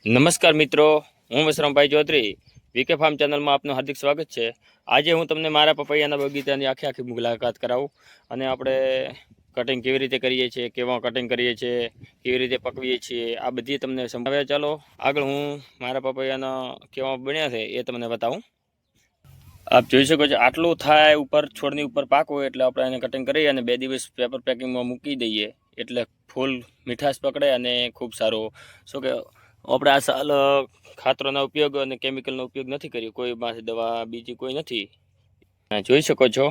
નમસ્કાર મિત્રો, હું વસરામભાઈ ચૌધરી વીકે ફાર્મ ચેનલમાં આપનું હાર્દિક સ્વાગત છે। આજે હું તમને મારા પપૈયાના બગીચાની આખી મુલાકાત કરાવું અને આપણે કટિંગ કેવી રીતે કરીએ છીએ, કેવા કટિંગ કરીએ છીએ, કેવી રીતે પકવીએ છીએ, આ બધી તમને સમજાવ્યા। ચાલો આગળ હું મારા પપૈયાના કેવા બન્યા છે એ તમને બતાવું। આપ જોઈ શકો છો આટલું થાય ઉપર છોડની ઉપર પાક હોય એટલે આપણે એને કટિંગ કરી અને 2 દિવસ પેપર પેકિંગમાં મૂકી દઈએ એટલે ફૂલ મીઠાશ પકડે અને ખૂબ સારું શું કે આપણે આ સાલ ખાતરોના ઉપયોગ અને કેમિકલનો ઉપયોગ નથી કર્યો, કોઈ પાસે દવા બીજી કોઈ નથી। જોઈ શકો છો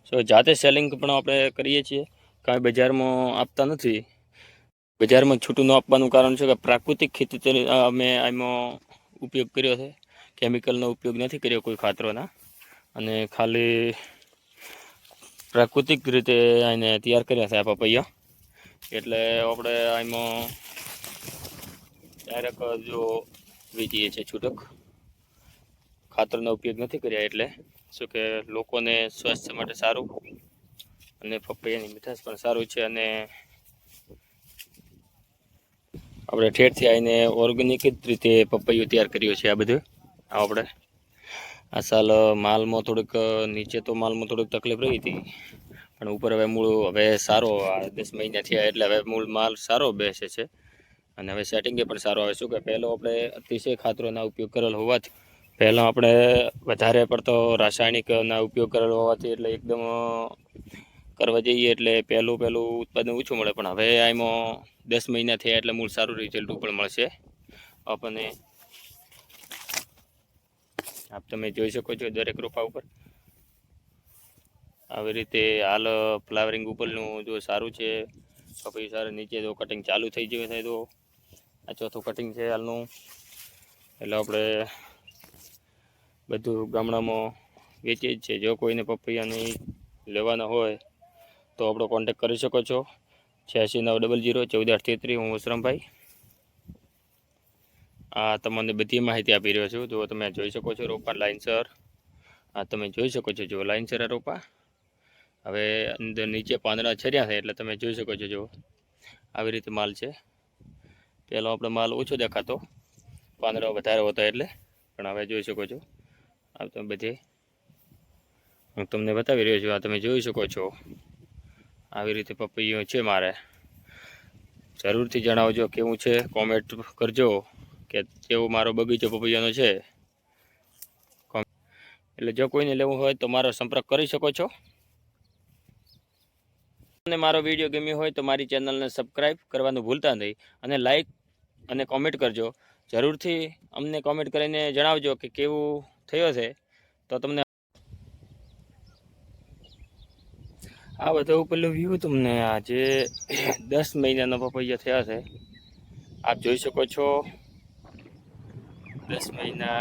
સો જાતે સેલિંગ પણ આપણે કરીએ છીએ, કાંઈ બજારમાં આપતા નથી। બજારમાં છૂટું ન આપવાનું કારણ છે કે પ્રાકૃતિક ખેતી અમે આમાં ઉપયોગ કર્યો છે, કેમિકલનો ઉપયોગ નથી કર્યો કોઈ ખાતરોના, અને ખાલી પ્રાકૃતિક રીતે આને તૈયાર કર્યા છે આ પપૈયા। એટલે આપણે આમાં ડાયરેક્ટ જો વેચીએ છીએ, છૂટક ખાતરનો ઉપયોગ નથી કર્યા એટલે શું કે લોકોને સ્વાસ્થ્ય માટે સારું અને પપૈયાની મીઠાશ પણ સારું છે। અને આપણે ઠેરથી આવીને ઓર્ગેનિક જ રીતે પપૈયું તૈયાર કર્યું છે। આ બધું આપણે આ સાલ માલમાં થોડીક નીચે તો માલમાં થોડીક તકલીફ રહી હતી, પણ ઉપર હવે મૂળ હવે સારો 10 મહિના થયા એટલે હવે મૂળ માલ સારો બેસે છે અને હવે સેટિંગે પણ સારો આવે। શું કે પહેલો આપણે અતિશય ખાતરોના ઉપયોગ કરેલ હોવાથી પહેલાં આપણે વધારે પડતો રાસાયણિકના ઉપયોગ કરેલો હોવાથી એટલે એકદમ કરવા જઈએ એટલે પહેલું ઉત્પાદન ઓછું મળે, પણ હવે આમાં 10 મહિના થયા એટલે મૂળ સારું રિઝલ્ટ પણ મળશે આપણને। આપ તમે જોઈ શકો છો દરેક રોપા ઉપર આવી રીતે હાલ ફ્લાવરિંગ ઉપરનું જો સારું છે, પપૈયું સારું નીચે જો કટિંગ ચાલુ થઈ ગયું છે તો આ ચોથું કટિંગ છે હાલનું। એટલે આપણે બધું ગામડામાં વેચીએ જ છે। જો કોઈને પપૈયાની લેવાના હોય તો આપણો કોન્ટેક કરી શકો છો 8690040833। હું વસરામભાઈ આ તમને બધી માહિતી આપી રહ્યો છું। જો તમે જોઈ શકો છો રોપા લાઇનસર, આ તમે જોઈ શકો છો જો લાઇનસર આ રોપા હવે અંદર નીચે પાંદડા છર્યા છે એટલે તમે જોઈ શકો છો જો આવી રીતે માલ છે। પહેલો આપણો માલ ઓછો દેખાતો, પાંદડા વધારે હોતા એટલે, પણ હવે જોઈ શકો છો આ તમે બધે હું તમને બતાવી રહ્યો છું। આ તમે જોઈ શકો છો આવી રીતે પપૈયું છે મારે। જરૂરથી જણાવજો કેવું છે, કોમેન્ટ કરજો કે કેવો મારો બગીચો પપૈયાનો છે। એટલે જો કોઈને લેવું હોય તો મારો સંપર્ક કરી શકો છો। અને મારો વિડીયો ગમ્યો હોય તો મારી ચેનલને સબસ્ક્રાઈબ કરવાનું ભૂલતા નહીં અને લાઈક અને કોમેન્ટ કરજો। જરૂરથી અમને કોમેન્ટ કરીને જણાવજો કે કેવું થયો છે, તો તમને આ બધો ઉપરનો વ્યૂ તમને આજે 10 મહિનાનો પપૈયા થયા છે। આપ જોઈ શકો છો 10 મહિના